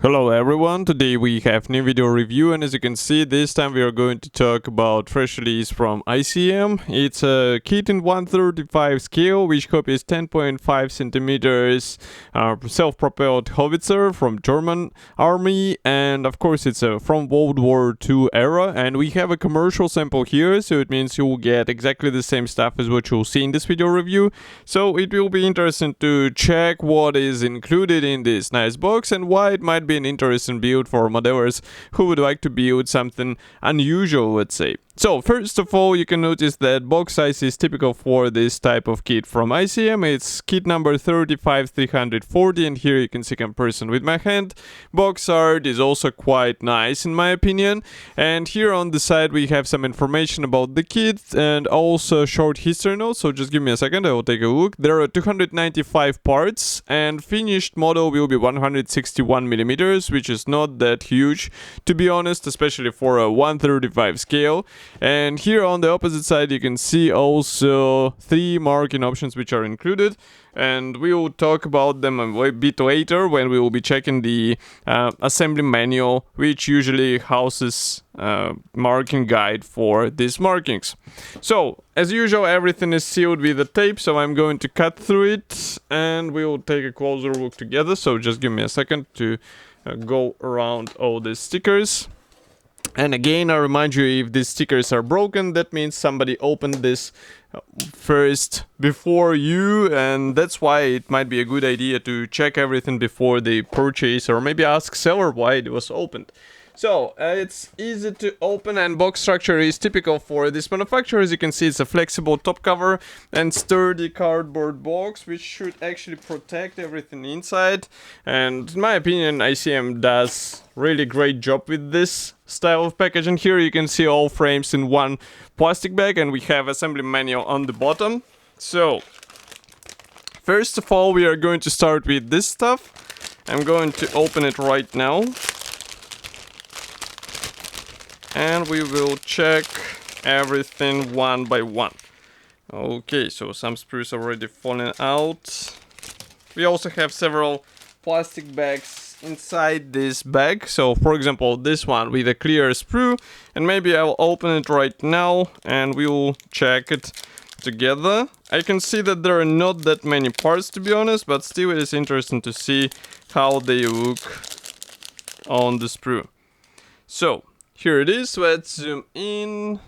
Hello everyone, today we have new video review, and as you can see, this time we are going to talk about fresh release from ICM. It's a kit in 1/35 scale which copies 10.5 centimeters self-propelled howitzer from German army, and of course it's from World War II era, and we have a commercial sample here, so it means you will get exactly the same stuff as what you'll see in this video review. So it will be interesting to check what is included in this nice box and why it might be an interesting build for modelers who would like to build something unusual, let's say. So first of all, you can notice that box size is typical for this type of kit from ICM. It's kit number 35340, and here you can see comparison with my hand. Box art is also quite nice in my opinion, and here on the side we have some information about the kit and also short history notes. So just give me a second, I will take a look. There are 295 parts and finished model will be 161 millimeters, which is not that huge to be honest, especially for a 1/35 scale. And here on the opposite side you can see also 3 marking options which are included, and we will talk about them a bit later when we will be checking the assembly manual, which usually houses marking guide for these markings. So as usual, everything is sealed with the tape, so I'm going to cut through it and we will take a closer look together. So just give me a second to go around all the stickers. And again, I remind you, if these stickers are broken, that means somebody opened this first before you, and that's why it might be a good idea to check everything before they purchase, or maybe ask seller why it was opened. So it's easy to open, and box structure is typical for this manufacturer. As you can see, it's a flexible top cover and sturdy cardboard box, which should actually protect everything inside. And in my opinion, ICM does really great job with this style of packaging. Here you can see all frames in one plastic bag, and we have assembly manual on the bottom. So first of all, we are going to start with this stuff. I'm going to open it right now, and we will check everything one by one. Okay, so some sprues already falling out. We also have several plastic bags inside this bag. So for example, this one with a clear sprue, and maybe I'll open it right now and we will check it together. I can see that there are not that many parts to be honest, but still it is interesting to see how they look on the sprue. So here it is. Let's zoom in,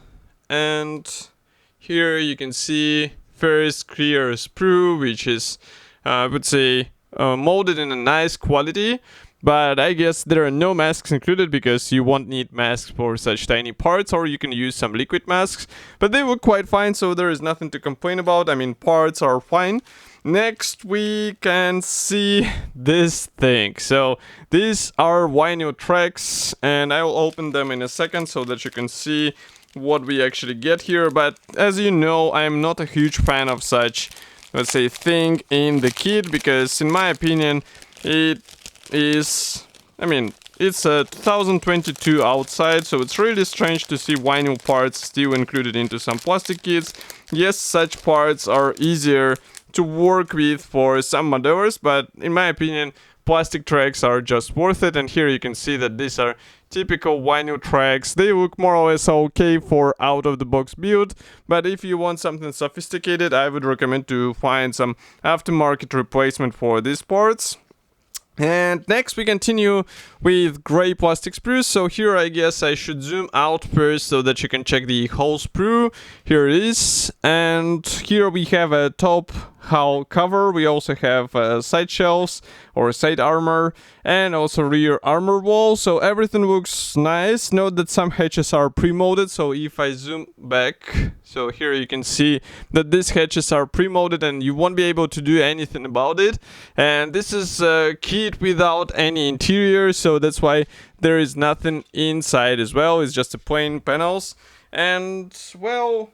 and here you can see first clear sprue, which is I would say molded in a nice quality, but I guess there are no masks included because you won't need masks for such tiny parts, or you can use some liquid masks, but they look quite fine, so there is nothing to complain about. I mean, parts are fine. Next we can see this thing. So these are vinyl tracks, and I will open them in a second so that you can see what we actually get here. But as you know, I'm not a huge fan of such, let's say, thing in the kit, because in my opinion it is, I mean, it's a 2022 outside, so it's really strange to see vinyl parts still included into some plastic kits. Yes, such parts are easier to work with for some modelers, but in my opinion plastic tracks are just worth it. And here you can see that these are typical vinyl tracks. They look more or less okay for out of the box build, but if you want something sophisticated, I would recommend to find some aftermarket replacement for these parts. And next we continue with gray plastic sprues. So here I guess I should zoom out first so that you can check the whole sprue. Here it is, and here we have a top hull cover. We also have side shelves or side armor, and also rear armor wall. So everything looks nice. Note that some hatches are pre-molded, so if I zoom back, so here you can see that these hatches are pre-molded and you won't be able to do anything about it. And this is a kit without any interior, so that's why there is nothing inside as well. It's just a plain panels, and well,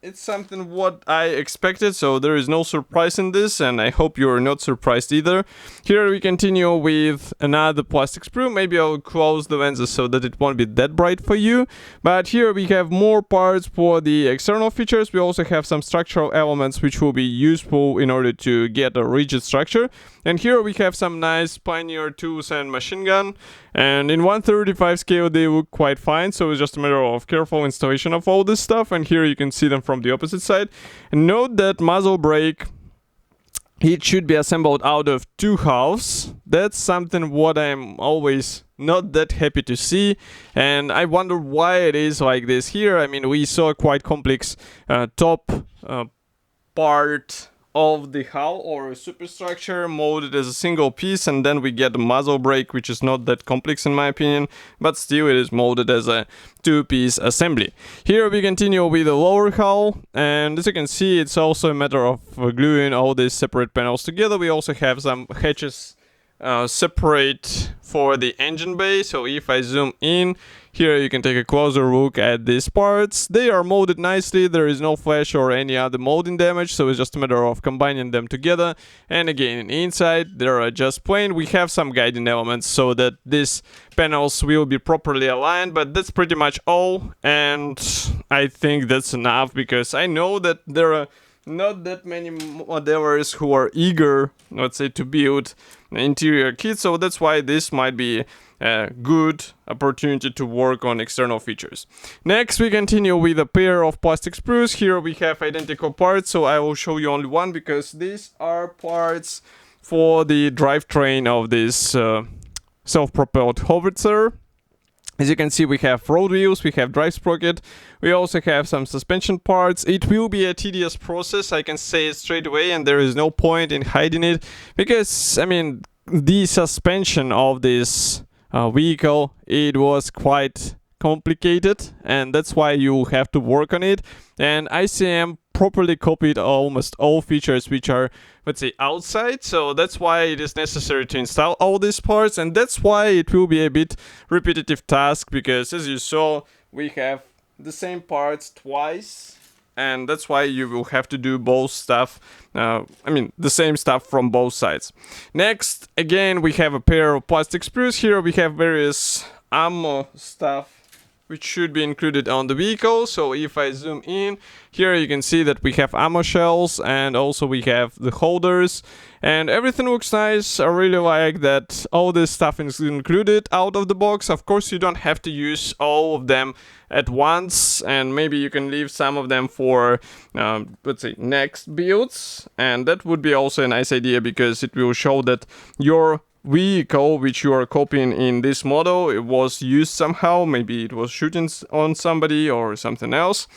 it's something what I expected, so there is no surprise in this, and I hope you're not surprised either. Here we continue with another plastic sprue. Maybe I'll close the lenses so that it won't be that bright for you. But here we have more parts for the external features. We also have some structural elements which will be useful in order to get a rigid structure. And here we have some nice Pioneer tools and machine gun, and in 135 scale they look quite fine, so it's just a matter of careful installation of all this stuff. And here you can see them from the opposite side. And note that muzzle brake, it should be assembled out of 2 halves. That's something what I'm always not that happy to see, and I wonder why it is like this here. I mean, we saw a quite complex top part of the hull or superstructure molded as a single piece, and then we get the muzzle brake, which is not that complex in my opinion, but still it is molded as a 2-piece assembly. Here we continue with the lower hull, and as you can see, it's also a matter of gluing all these separate panels together. We also have some hatches separate for the engine bay. So if I zoom in, here you can take a closer look at these parts. They are molded nicely, there is no flash or any other molding damage, so it's just a matter of combining them together. And again, inside they are just plain. We have some guiding elements so that these panels will be properly aligned, but that's pretty much all, and I think that's enough, because I know that there are not that many modelers who are eager, let's say, to build interior kits, so that's why this might be a good opportunity to work on external features. Next, we continue with a pair of plastic sprues. Here we have identical parts, so I will show you only one, because these are parts for the drivetrain of this self-propelled howitzer. As you can see, we have road wheels, we have drive sprocket, we also have some suspension parts. It will be a tedious process, I can say it straight away, and there is no point in hiding it, because, I mean, the suspension of this vehicle, it was quite complicated, and that's why you have to work on it. And ICM properly copied almost all features which are, let's say, outside, so that's why it is necessary to install all these parts, and that's why it will be a bit repetitive task, because as you saw, we have the same parts twice, and that's why you will have to do both stuff, the same stuff from both sides. Next, again, we have a pair of plastic sprues. Here we have various ammo stuff which should be included on the vehicle. So if I zoom in, here you can see that we have ammo shells, and also we have the holders, and everything looks nice. I really like that all this stuff is included out of the box. Of course, you don't have to use all of them at once, and maybe you can leave some of them for let's say next builds, and that would be also a nice idea, because it will show that your vehicle which you are copying in this model, it was used somehow. Maybe it was shooting on somebody or something else.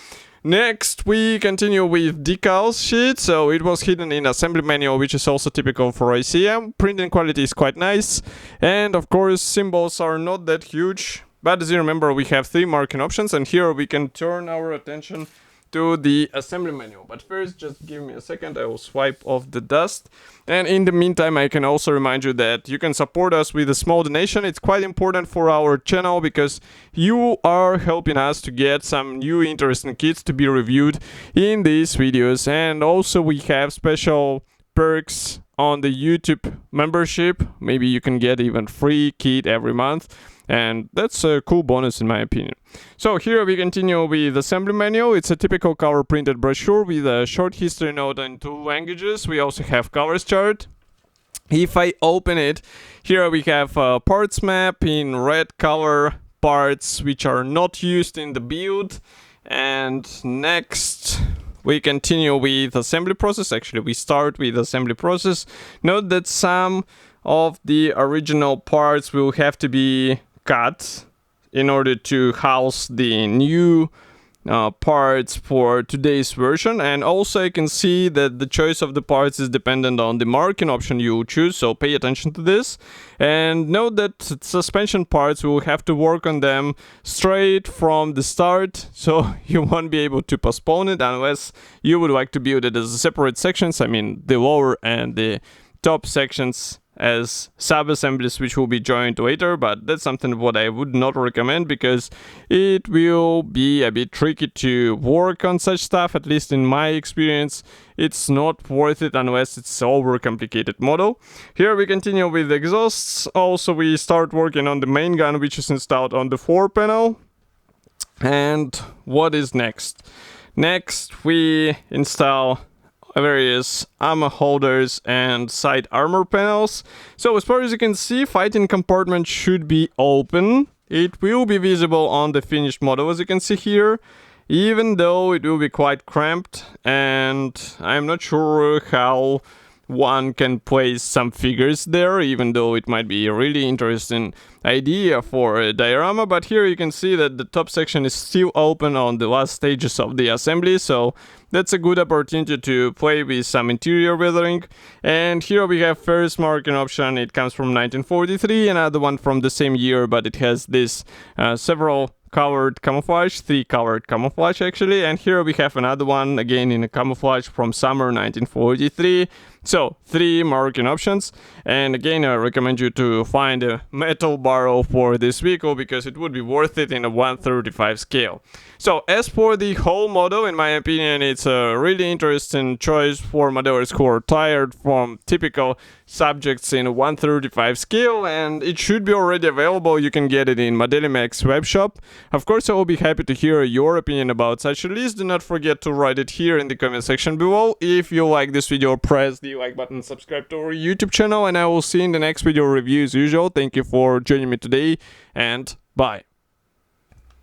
Next, we continue with Decals Sheet. So it was hidden in assembly manual, which is also typical for ICM. Printing quality is quite nice, and of course symbols are not that huge, but as you remember, we have 3 marking options, and here we can turn our attention to the assembly manual. But first, just give me a second, I will swipe off the dust. And in the meantime, I can also remind you that you can support us with a small donation. It's quite important for our channel, because you are helping us to get some new interesting kits to be reviewed in these videos. And also we have special perks on the YouTube membership. Maybe you can get even free kit every month, and that's a cool bonus in my opinion. So here we continue with assembly manual. It's a typical color printed brochure with a short history note in 2 languages. We also have colors chart. If I open it, here we have a parts map in red color, parts which are not used in the build. And next we continue with assembly process. Actually, we start with assembly process. Note that some of the original parts will have to be cut in order to house the new parts for today's version. And also you can see that the choice of the parts is dependent on the marking option you choose, so pay attention to this. And note that suspension parts, we will have to work on them straight from the start, so you won't be able to postpone it unless you would like to build it as separate sections. I mean, the lower and the top sections as sub-assemblies which will be joined later, but that's something what I would not recommend, because it will be a bit tricky to work on such stuff. At least in my experience, it's not worth it unless it's over-complicated model. Here we continue with exhausts. Also we start working on the main gun, which is installed on the 4 panel. And what is next? Next we install various ammo holders and side armor panels. So as far as you can see, fighting compartment should be open. It will be visible on the finished model, as you can see here, even though it will be quite cramped, and I'm not sure how one can place some figures there, even though it might be a really interesting idea for a diorama. But here you can see that the top section is still open on the last stages of the assembly, so that's a good opportunity to play with some interior weathering. And here we have first marking option. It comes from 1943, another one from the same year, but it has this several colored camouflage, 3 colored camouflage actually. And here we have another one again in a camouflage from summer 1943. So 3 marking options, and again I recommend you to find a metal barrel for this vehicle because it would be worth it in a 1/35 scale. So as for the whole model, in my opinion, it's a really interesting choice for modelers who are tired from typical subjects in a 1/35 scale, and it should be already available. You can get it in Modelimax webshop. Of course, I will be happy to hear your opinion about such a list. Do not forget to write it here in the comment section below. If you like this video, press the like button, subscribe to our YouTube channel, and I will see you in the next video review as usual. Thank you for joining me today, and bye.